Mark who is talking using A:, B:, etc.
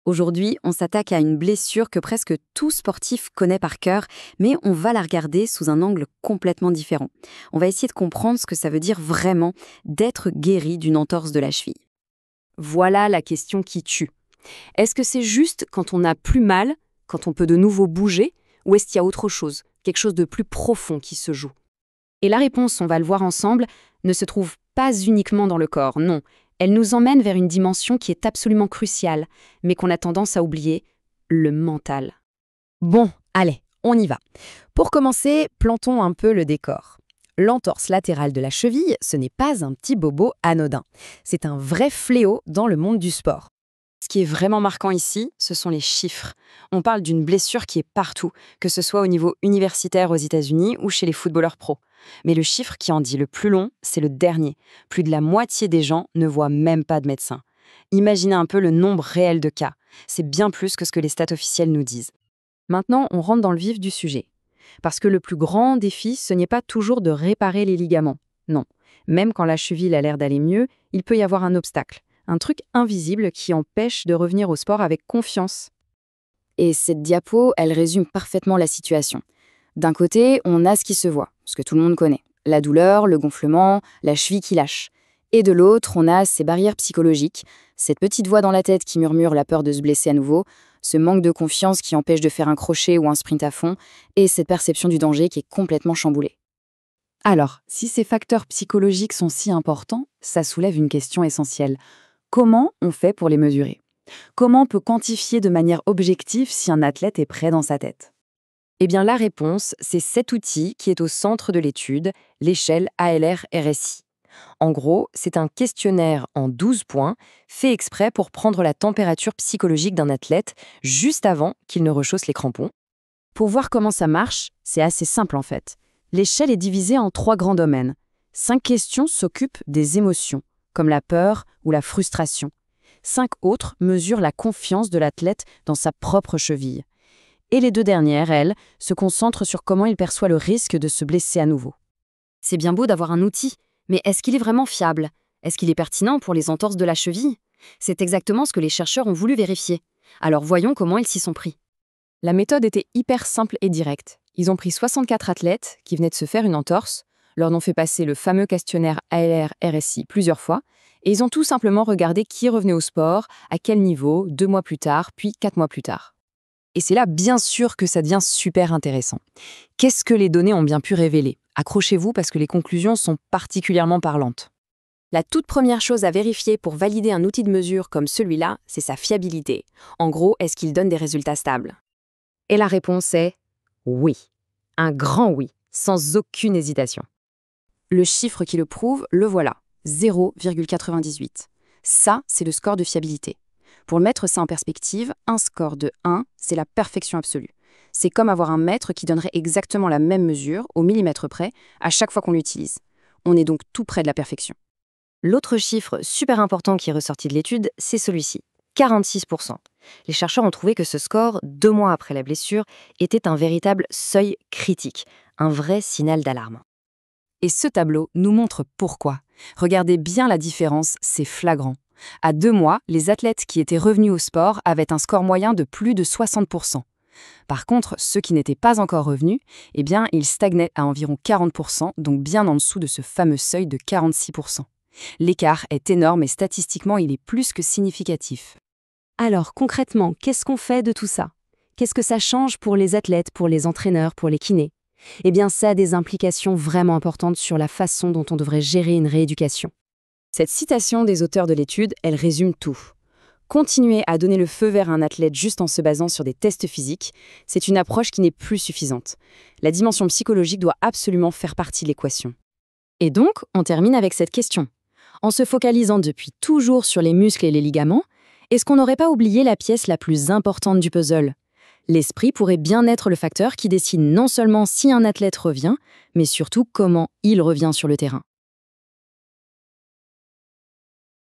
A: Aujourd'hui, on s'attaque à une blessure que presque tout sportif connaît par cœur, mais on va la regarder sous un angle complètement différent. On va essayer de comprendre ce que ça veut dire vraiment d'être guéri d'une entorse de la cheville.
B: Voilà la question qui tue. Est-ce que c'est juste quand on n'a plus mal, quand on peut de nouveau bouger, ou est-ce qu'il y a autre chose, quelque chose de plus profond qui se joue? Et la réponse, on va le voir ensemble, ne se trouve pas uniquement dans le corps, non. Elle nous emmène vers une dimension qui est absolument cruciale, mais qu'on a tendance à oublier, le mental.
C: Bon, allez, on y va. Pour commencer, plantons un peu le décor. L'entorse latérale de la cheville, ce n'est pas un petit bobo anodin. C'est un vrai fléau dans le monde du sport.
A: Ce qui est vraiment marquant ici, ce sont les chiffres. On parle d'une blessure qui est partout, que ce soit au niveau universitaire aux États-Unis ou chez les footballeurs pros. Mais le chiffre qui en dit le plus long, c'est le dernier. Plus de la moitié des gens ne voient même pas de médecin. Imaginez un peu le nombre réel de cas. C'est bien plus que ce que les stats officielles nous disent.
B: Maintenant, on rentre dans le vif du sujet. Parce que le plus grand défi, ce n'est pas toujours de réparer les ligaments. Non. Même quand la cheville a l'air d'aller mieux, il peut y avoir un obstacle. Un truc invisible qui empêche de revenir au sport avec confiance.
A: Et cette diapo, elle résume parfaitement la situation. D'un côté, on a ce qui se voit, ce que tout le monde connaît. La douleur, le gonflement, la cheville qui lâche. Et de l'autre, on a ces barrières psychologiques, cette petite voix dans la tête qui murmure la peur de se blesser à nouveau, ce manque de confiance qui empêche de faire un crochet ou un sprint à fond, et cette perception du danger qui est complètement chamboulée.
B: Alors, si ces facteurs psychologiques sont si importants, ça soulève une question essentielle. Comment on fait pour les mesurer? Comment on peut quantifier de manière objective si un athlète est prêt dans sa tête? Eh bien, la réponse, c'est cet outil qui est au centre de l'étude, l'échelle ALR-RSI. En gros, c'est un questionnaire en 12 points, fait exprès pour prendre la température psychologique d'un athlète juste avant qu'il ne rechausse les crampons. Pour voir comment ça marche, c'est assez simple en fait. L'échelle est divisée en 3 grands domaines. 5 questions s'occupent des émotions, comme la peur ou la frustration. 5 autres mesurent la confiance de l'athlète dans sa propre cheville. Et les 2 dernières, elles, se concentrent sur comment il perçoit le risque de se blesser à nouveau.
A: C'est bien beau d'avoir un outil, mais est-ce qu'il est vraiment fiable? Est-ce qu'il est pertinent pour les entorses de la cheville? C'est exactement ce que les chercheurs ont voulu vérifier. Alors voyons comment ils s'y sont pris.
B: La méthode était hyper simple et directe. Ils ont pris 64 athlètes qui venaient de se faire une entorse, leur ont fait passer le fameux questionnaire ALR-RSI plusieurs fois, et ils ont tout simplement regardé qui revenait au sport, à quel niveau, 2 mois plus tard, puis 4 mois plus tard. Et c'est là, bien sûr, que ça devient super intéressant. Qu'est-ce que les données ont bien pu révéler? Accrochez-vous parce que les conclusions sont particulièrement parlantes. La toute première chose à vérifier pour valider un outil de mesure comme celui-là, c'est sa fiabilité. En gros, est-ce qu'il donne des résultats stables? Et la réponse est oui. Un grand oui, sans aucune hésitation. Le chiffre qui le prouve, le voilà, 0,98. Ça, c'est le score de fiabilité. Pour mettre ça en perspective, un score de 1, c'est la perfection absolue. C'est comme avoir un mètre qui donnerait exactement la même mesure, au millimètre près, à chaque fois qu'on l'utilise. On est donc tout près de la perfection.
A: L'autre chiffre super important qui est ressorti de l'étude, c'est celui-ci, 46%. Les chercheurs ont trouvé que ce score, 2 mois après la blessure, était un véritable seuil critique, un vrai signal d'alarme.
B: Et ce tableau nous montre pourquoi. Regardez bien la différence, c'est flagrant. À 2 mois, les athlètes qui étaient revenus au sport avaient un score moyen de plus de 60%. Par contre, ceux qui n'étaient pas encore revenus, eh bien, ils stagnaient à environ 40%, donc bien en dessous de ce fameux seuil de 46%. L'écart est énorme et statistiquement, il est plus que significatif. Alors, concrètement, qu'est-ce qu'on fait de tout ça? Qu'est-ce que ça change pour les athlètes, pour les entraîneurs, pour les kinés? Eh bien, ça a des implications vraiment importantes sur la façon dont on devrait gérer une rééducation. Cette citation des auteurs de l'étude, elle résume tout. Continuer à donner le feu vert à un athlète juste en se basant sur des tests physiques, c'est une approche qui n'est plus suffisante. La dimension psychologique doit absolument faire partie de l'équation. Et donc, on termine avec cette question. En se focalisant depuis toujours sur les muscles et les ligaments, est-ce qu'on n'aurait pas oublié la pièce la plus importante du puzzle? L'esprit pourrait bien être le facteur qui décide non seulement si un athlète revient, mais surtout comment il revient sur le terrain.